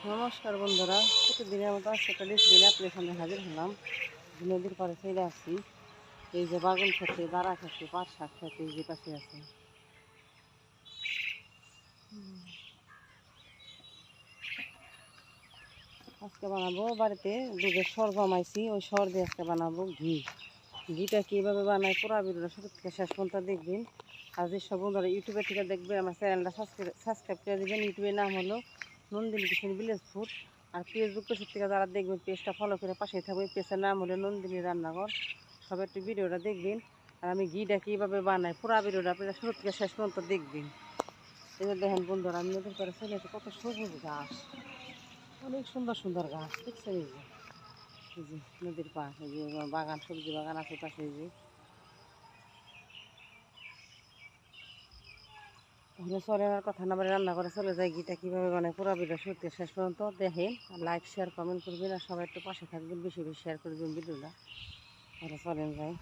নমস্কার বন্ধুরা, প্রতিদিনের মতো আজকে একটা রেসিপি নিয়ে আপনাদের সামনে হাজির হলাম। নদীর পাড়ে চলে আসছি। এই যে বাগুন খেতে, দাঁড়া খেতে, পাট শাক খেতে, এই যে পাশে আছে। আজকে বানাবো বাড়িতে দুধের সর জমাইছি, ওই সর দিয়ে আজকে বানাবো ঘি। ঘিটা কীভাবে বানাই পুরো ভিডিওটা শুরু থেকে শেষ পর্যন্ত দেখবেন। আর যেসব বন্ধুরা ইউটিউবে থেকে দেখবেন আমার চ্যানেলটা সাবস্ক্রাইব করে দেবেন। ইউটিউবের নাম হলো নন্দিনী কিচেন ভিলেজ ফুড। আর ফেসবুক পেজ থেকে যারা দেখবেন পেজটা ফলো করে পাশে থাকবে। পেজের নাম হলো নন্দিনী রান্নাঘর। সবাই একটু ভিডিওটা দেখবেন। আর আমি ঘিটা কীভাবে বানাই পুরো ভিডিওটা আপনারা শুরু থেকে শেষ পর্যন্ত দেখবেন। এবার দেখেন বন্ধুরা, আমি নদীর পাড়ে চলে এসে কত সবুজ ঘাস, অনেক সুন্দর সুন্দর ঘাস দেখছেন। এই যে নদীর পাড়, এই যে বাগান, সবজি বাগান আছে পাশে। এই যে চলে আর কথা না বলে রান্না করে চলে যায়। ঘিটা কীভাবে বানায় পুরো ভিডিও শুরু থেকে শেষ পর্যন্ত দেখেন। লাইক শেয়ার কমেন্ট করবেন আর সবাই একটু পাশে থাকবেন, বেশি বেশি শেয়ার করে দেবেন ভিডিওটা। তাহলে চলেন যাই।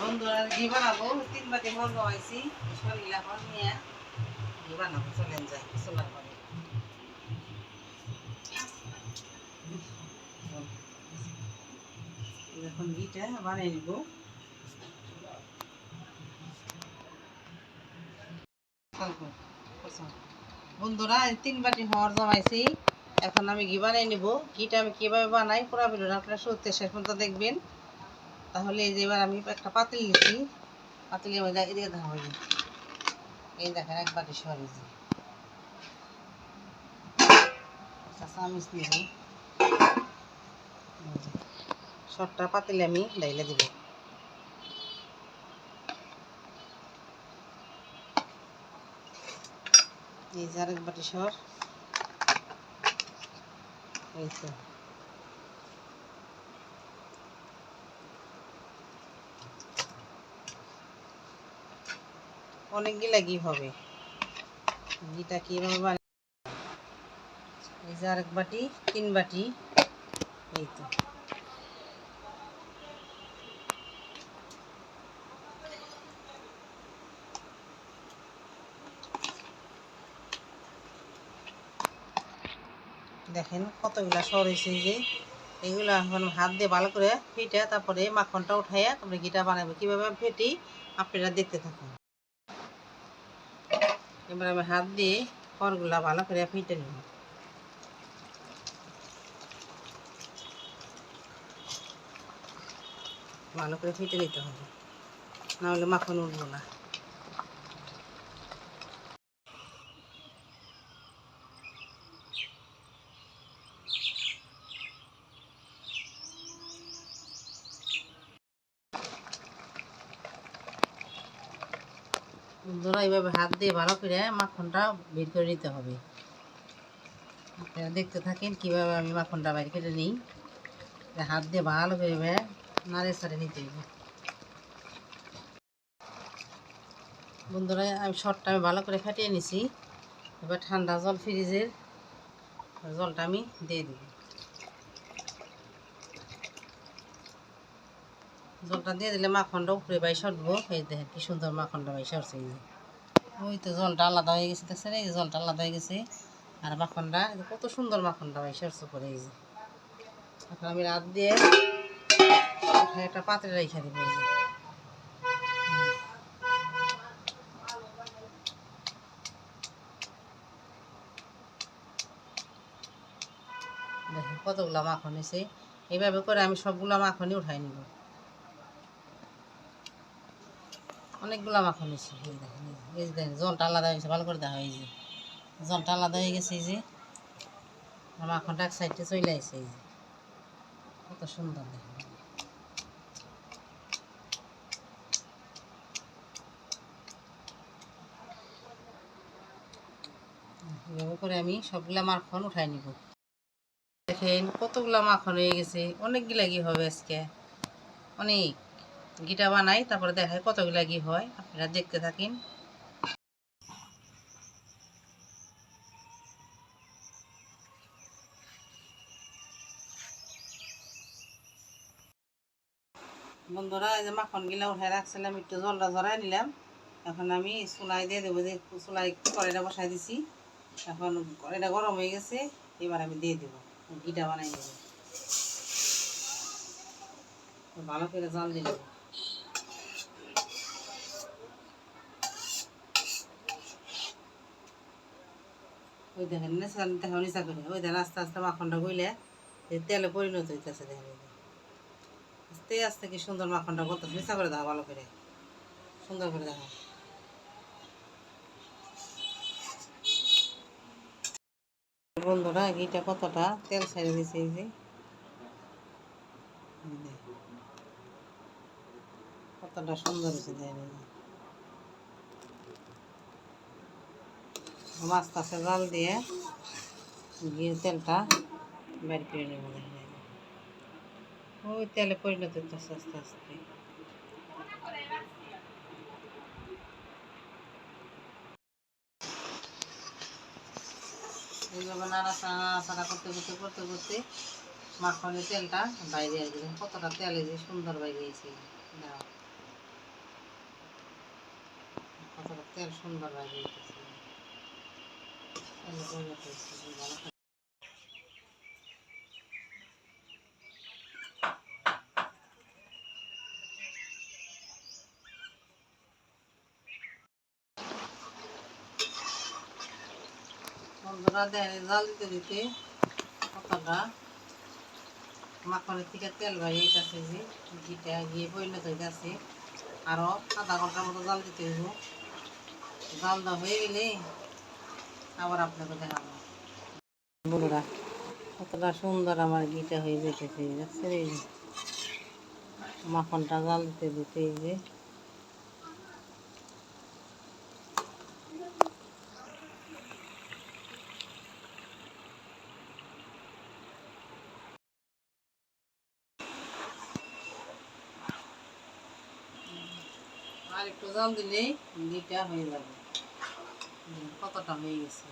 বন্ধুরা, ঘি বানাবো 3 বাটি মন হয়েছি, শরীরা হল নিয়ে ঘি বানাবো। চলেন যাই চলার পরে। এখন ঘিটা বানিয়ে নিব। বন্ধুরা, 3 বাটি হওয়ার জমাইছি। এখন আমি ঘি বানিয়ে নিব। ঘিটা আমি কীভাবে বানাই পুরো ভিডিওটা আপনারা শুরু থেকে শেষ পর্যন্ত দেখবেন। তাহলে এই যে এবার আমি একটা পাতিল নিচ্ছি। পাতিলের মধ্যে এদিকে দেখা হয়, এই দেখেন 1 বাটি সর, এই যে চামিচ নিব। সরটা পাতিলে আমি ডাইলে দিব। এই যে 1 বাটি সর, এই তো অনেকগুলা ঘি হবে। ঘিটা কীভাবে বানাই, এই যে 1 বাটি, 3 বাটি, এই তো দেখেন কতগুলা সর হয়েছে। যে এগুলো এখন হাত দিয়ে ভালো করে ফেটে তারপরে মাখনটা উঠাইয়া তারপরে ঘিটা বানাবো। কীভাবে ফেটি আপনারা দেখতে থাকুন। এবার আমি হাত দিয়ে সরগুলা ভালো করে ফেটে নেব। ভালো করে ফেটে নিতে হবে, নাহলে মাখন উঠবো না। বন্ধুরা, এইভাবে হাত দিয়ে ভালো করে মাখনটা বের করে নিতে হবে। আপনারা দেখতে থাকেন কীভাবে আমি মাখনটা বের করে নিই। হাত দিয়ে ভালো করে নাড়ে চাড়ে নিতে হবে। বন্ধুরা, আমি সরটা আমি ভালো করে ফাটিয়ে নিছি। এবার ঠান্ডা জল, ফ্রিজের জলটা আমি দিয়ে দিব। জলটা দিয়ে দিলে মাখনটা উপরে বাই সরবো। এই দেখেন কি সুন্দর মাখনটা বাই সরছে। এই যে ওই তো জলটা আলাদা হয়ে গেছে, দেখছেন? এই যে জলটা আলাদা হয়ে গেছে। আর মাখনটা কত সুন্দর মাখনটা বাই সরছে করে। এই যে এখন আমি রাত দিয়ে একটা পাত্রে রেখে দিব। দেখেন কতগুলো মাখন হয়েছে। এইভাবে করে আমি সবগুলো মাখনই উঠাই নিব। অনেকগুলো মাখন হয়েছে। এই দেখেন, এই যে দেখেন জলটা আলাদা হয়েছে, ভালো করে দেখা। এই যে জলটা আলাদা হয়ে গেছে। এই যে মাখনটা এক সাইডে চলে আসছে। এই যে কত সুন্দর দেখেন। এভাবে করে আমি সবগুলা মাখন উঠাই নিব। দেখেন কতগুলা মাখন হয়ে গেছে, অনেকগুলা ঘি হবে আজকে, অনেক। ঘিটা বানাই তারপরে দেখাই কতগুলা ঘি হয়, আপনারা দেখতে থাকেন। বন্ধুরা এই যে মাখনগুলা উঠাই রাখছিলাম, একটু জলটা ঝরাই নিলাম। এখন আমি চুলাই দিয়ে দেবো, যে চুলাই কড়াইটা বসাই দিছি। এখন কড়াইটা গরম হয়ে গেছে, এবার আমি দিয়ে দেবো, ঘিটা বানাই দেবো। ভালো করে জাল দিয়ে দেবো। ওই দেখেন নেশা দেখো, নিচা করে ওই দেখেন আস্তে আস্তে মাখনটা গইলে তেলে পরিণত হইতেছে। দেখেন আস্তে আস্তে কি সুন্দর মাখনটা করতেছে, নিচা করে দেখো, ভালো করে সুন্দর করে দেখো। বন্ধুরা ঘিটা কতটা তেল ছেড়ে দিয়েছে, এই যে কতটা সুন্দর হয়েছে। দেখেন আস্তে আস্তে জাল দিয়ে ঘির তেলটা বের করে নেব। ওই তেলে পরিণত হচ্ছে আস্তে আস্তে। এইভাবে নাড়াচাড়া করতে করতে করতে করতে মাখনের তেলটা বাইরে আসবে। কতটা তেলে যে সুন্দর বাইরে এসে, কতটা তেল সুন্দর বাইরে এসেছে। বন্ধুরা দেখেন জাল দিতে দিতে কতটা মাখনের থেকে তেল বাইরে গেছে, যে ঘিটা গিয়ে পরিণত হয়ে গেছে। আরও আধা ঘন্টার মতো জাল দিতে হইব। জাল দেওয়া হয়ে গেলে আবার আপনাকে দেখাবো। বন্ধুরা কতটা সুন্দর আমার ঘিটা হয়ে যেতেছে, দেখছেন? এই যে মাখনটা জাল দিতে দিতে এই যে আর একটু জাল দিলেই ঘিটা হয়ে যাবে। কতটা হয়ে গেছে।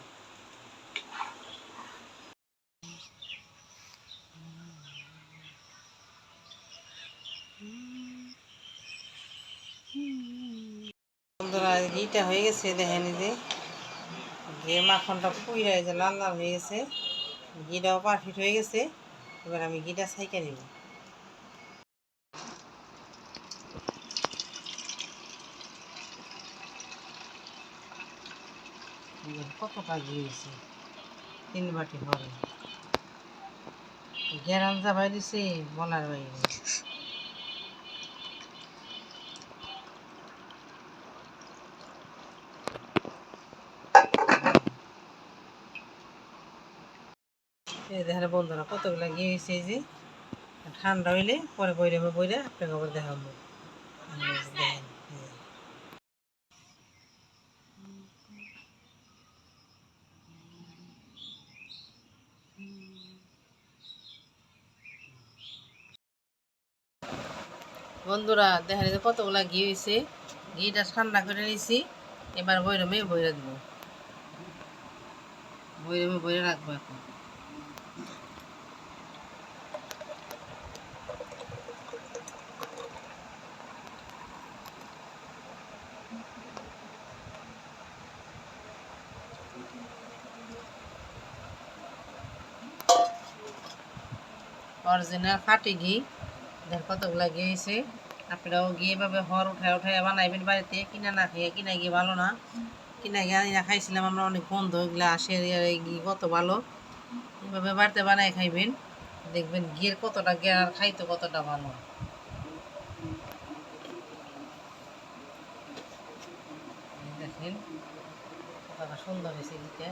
বন্ধুরা ঘিটা হয়ে গেছে, দেখেন যে মাখনটা পুইরা যে লাল লাল হয়ে গেছে, ঘিটাও পারফেক্ট হয়ে গেছে। এবার আমি ঘিটা ছাইকা নিব। কতটা ঘি হয়েছে, 3 বাটি ভরে। গ্যারাম চাপাই দিছে বলার বাইরে। এই দেখেন বন্ধুরা কতগুলো ঘি হয়েছে। এই যে ঠান্ডা হইলে পরে বইরে বইরে আপনাকে আবার দেখাবো। দেখেন বন্ধুরা, দেখেন যে কতগুলা ঘি হয়েছে। ঘিটা ঠান্ডা করে নিয়েছি, এবার বৈরমে বইরে দেবো। বৈরমে বইরে রাখবো এখন। অরিজিনাল খাঁটি ঘি, দেখ কতগুলা ঘি হয়েছে। আপনারাও ঘি এভাবে হর উঠায় উঠায় বানাইবেন বাড়িতে। কিনা না খেয়ে, কিনা ঘি ভালো না। কিনা ঘি আনি না খাইছিলাম আমরা, অনেক বন্ধ এগুলো আসে। এই ঘি কত ভালো, এভাবে বাড়িতে বানাই খাইবেন, দেখবেন ঘিয়ের কতটা জ্ঞান আর খাইতে কতটা ভালো। দেখেন কতটা সুন্দর হয়েছে ঘিটা।